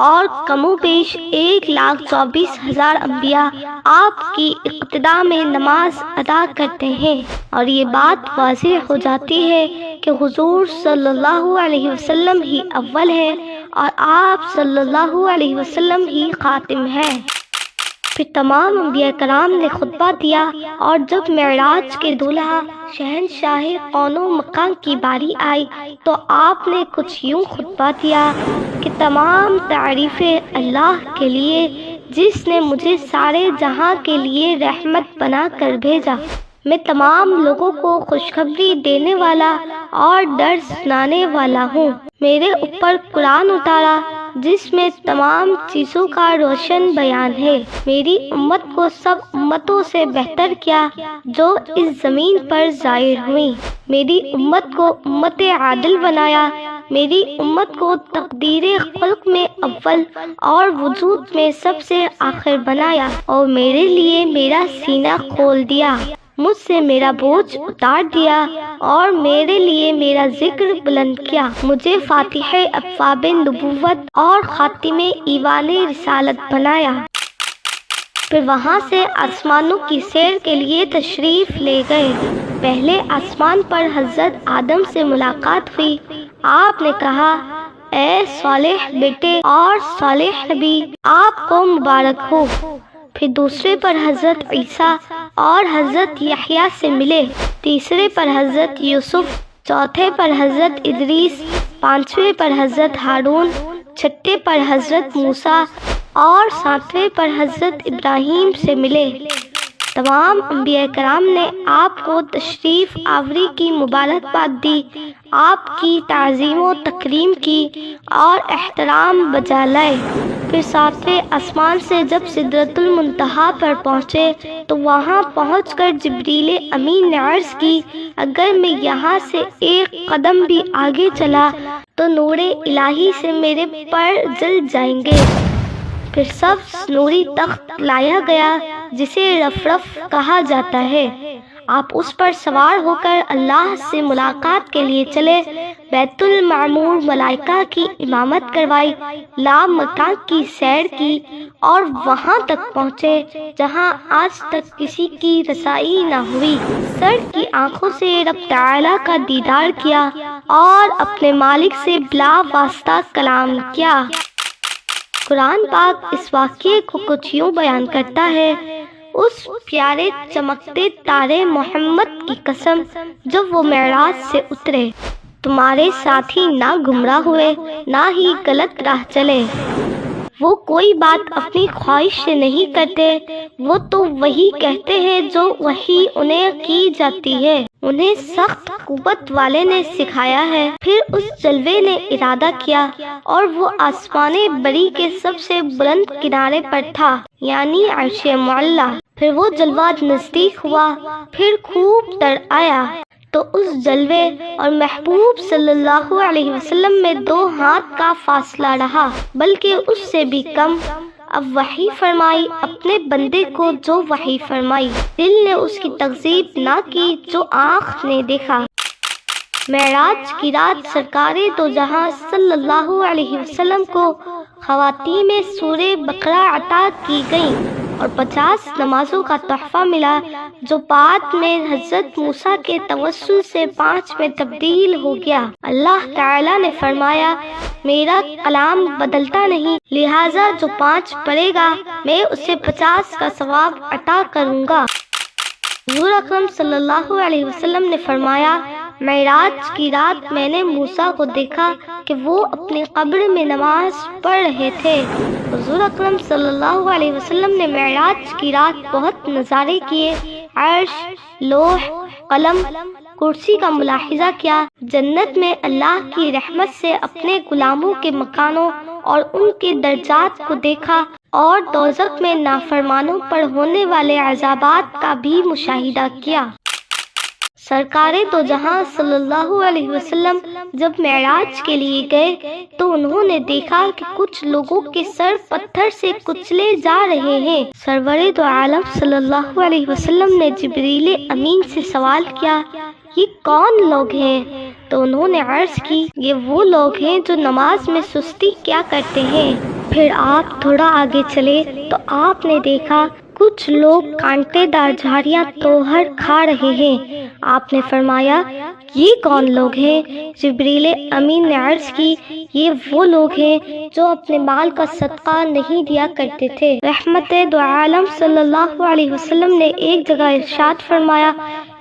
اور کم و بیش 1,24,000 انبیاء آپ کی اقتداء میں نماز ادا کرتے ہیں، اور یہ بات واضح ہو جاتی ہے کہ حضور صلی اللہ علیہ وسلم ہی اول ہے اور آپ صلی اللہ علیہ وسلم ہی خاتم ہیں۔ پھر تمام انبیاء کرام نے خطبہ دیا، اور جب معراج کے دولہا شہنشاہ کون و مکان کی باری آئی تو آپ نے کچھ یوں خطبہ دیا کہ تمام تعریفیں اللہ کے لیے جس نے مجھے سارے جہاں کے لیے رحمت بنا کر بھیجا۔ میں تمام لوگوں کو خوشخبری دینے والا اور ڈر سنانے والا ہوں۔ میرے اوپر قرآن اتارا جس میں تمام چیزوں کا روشن بیان ہے۔ میری امت کو سب امتوں سے بہتر کیا جو اس زمین پر ظاہر ہوئی۔ میری امت کو امت عادل بنایا۔ میری امت کو تقدیر خلق میں اول اور وجود میں سب سے آخر بنایا، اور میرے لیے میرا سینہ کھول دیا، مجھ سے میرا بوجھ اتار دیا، اور میرے لیے میرا ذکر بلند کیا۔ مجھے فاتح ابواب نبوت اور خاتم ایوان رسالت بنایا۔ پھر وہاں سے آسمانوں کی سیر کے لیے تشریف لے گئے۔ پہلے آسمان پر حضرت آدم سے ملاقات ہوئی۔ آپ نے کہا، اے صالح بیٹے اور صالح نبی، آپ کو مبارک ہو۔ پھر دوسرے پر حضرت عیسیٰ اور حضرت یحییٰ سے ملے، تیسرے پر حضرت یوسف، چوتھے پر حضرت ادریس، پانچویں پر حضرت ہارون، چھٹے پر حضرت موسیٰ اور ساتویں پر حضرت ابراہیم سے ملے۔ تمام انبیاء کرام نے آپ کو تشریف آوری کی مبارکباد دی، آپ کی تعظیم و تکریم کی اور احترام بجا لائے۔ پھر ساتویں آسمان سے جب سدرۃ المنتہا پر پہنچے تو وہاں پہنچ کر جبریل امین نے عرض کی، اگر میں یہاں سے ایک قدم بھی آگے چلا تو نور الہی سے میرے پر جل جائیں گے۔ پھر سبز نوری تخت لایا گیا جسے رفرف کہا جاتا ہے۔ آپ اس پر سوار ہو کر اللہ سے ملاقات کے لیے چلے، بیت المعمور ملائکہ کی امامت کروائی، لامکان کی سیر کی اور وہاں تک پہنچے جہاں آج تک کسی کی رسائی نہ ہوئی۔ سر کی آنکھوں سے رب تعالیٰ کا دیدار کیا اور اپنے مالک سے بلا واسطہ کلام کیا۔ قرآن پاک اس واقعے کو کچھ یوں بیان کرتا ہے، اس پیارے چمکتے تارے محمد کی قسم جب وہ معراج سے اترے، تمہارے ساتھی نہ گمراہ ہوئے نہ ہی غلط راہ چلے۔ وہ کوئی بات اپنی خواہش سے نہیں کرتے، وہ تو وہی کہتے ہیں جو وحی انہیں کی جاتی ہے، انہیں سخت قوت والے نے سکھایا ہے۔ پھر اس جلوے نے ارادہ کیا اور وہ آسمان بری کے سب سے بلند کنارے پر تھا، یعنی عرش معلی۔ پھر وہ جلوہ نزدیک ہوا، پھر خوب تر آیا تو اس جلوے اور محبوب صلی اللہ علیہ وسلم میں 2 ہاتھ کا فاصلہ رہا، بلکہ اس سے بھی کم۔ اب وحی فرمائی اپنے بندے کو جو وحی فرمائی، دل نے اس کی تکذیب نہ کی جو آنکھ نے دیکھا۔ معراج کی رات سرکار دو جہاں صلی اللہ علیہ وسلم کو خواتین میں سورہ بقرہ عطا کی گئیں اور 50 نمازوں کا تحفہ ملا، جو بعد میں حضرت موسیٰ کے توسل سے 5 میں تبدیل ہو گیا۔ اللہ تعالیٰ نے فرمایا، میرا کلام بدلتا نہیں، لہٰذا جو 5 پڑھے گا میں اسے 50 کا ثواب عطا کروں گا۔ حضور اکرم صلی اللہ علیہ وسلم نے فرمایا، معراج کی رات میں نے موسیٰ کو دیکھا کہ وہ اپنی قبر میں نماز پڑھ رہے تھے۔ حضور اکرم صلی اللہ علیہ وسلم نے معراج کی رات بہت نظارے کیے، عرش، لوح، قلم، کرسی کا ملاحظہ کیا، جنت میں اللہ کی رحمت سے اپنے غلاموں کے مکانوں اور ان کے درجات کو دیکھا، اور دوزخ میں نافرمانوں پر ہونے والے عذابات کا بھی مشاہدہ کیا۔ سرکار دو جہاں صلی اللہ علیہ وسلم جب معراج کے لیے گئے تو انہوں نے دیکھا کہ کچھ لوگوں کے سر پتھر سے کچلے جا رہے ہیں۔ سرور دو عالم صلی اللہ علیہ وسلم نے جبریل امین سے سوال کیا، یہ کون لوگ ہیں؟ تو انہوں نے عرض کی، یہ وہ لوگ ہیں جو نماز میں سستی کیا کرتے ہیں۔ پھر آپ تھوڑا آگے چلے تو آپ نے دیکھا کچھ لوگ کانٹے دار جھاڑیاں توہر کھا رہے ہیں۔ آپ نے فرمایا یہ کون لوگ ہیں؟ جبریل امین نے عرض کی یہ وہ لوگ ہیں جو اپنے مال کا صدقہ نہیں دیا کرتے تھے۔ رحمت دو عالم صلی اللہ علیہ وسلم نے ایک جگہ ارشاد فرمایا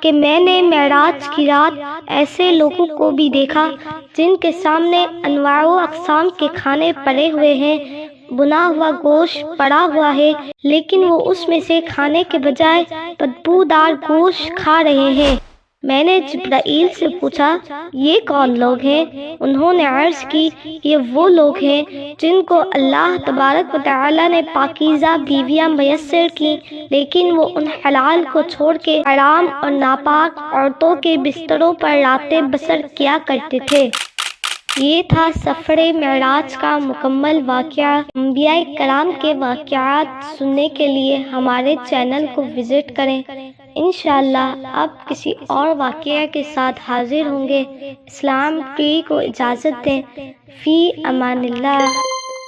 کہ میں نے معراج کی رات ایسے لوگوں کو بھی دیکھا جن کے سامنے انواع و اقسام کے کھانے پڑے ہوئے ہیں، بنا ہوا گوشت پڑا ہوا ہے، لیکن وہ اس میں سے کھانے کے بجائے بدبودار گوشت کھا رہے ہیں۔ میں نے جبرائیل سے پوچھا یہ کون لوگ ہیں؟ انہوں نے عرض کی یہ وہ لوگ ہیں جن کو اللہ تبارک و تعالی نے پاکیزہ بیویاں میسر کی، لیکن وہ ان حلال کو چھوڑ کے حرام اور ناپاک عورتوں کے بستروں پر راتیں بسر کیا کرتے تھے۔ یہ تھا سفر معراج کا مکمل واقعہ۔ انبیاء کرام کے واقعات سننے کے لیے ہمارے چینل کو وزٹ کریں۔ انشاءاللہ اب کسی اور واقعہ کے ساتھ حاضر ہوں گے۔ اسلام ٹی کو اجازت دیں۔ فی امان اللہ۔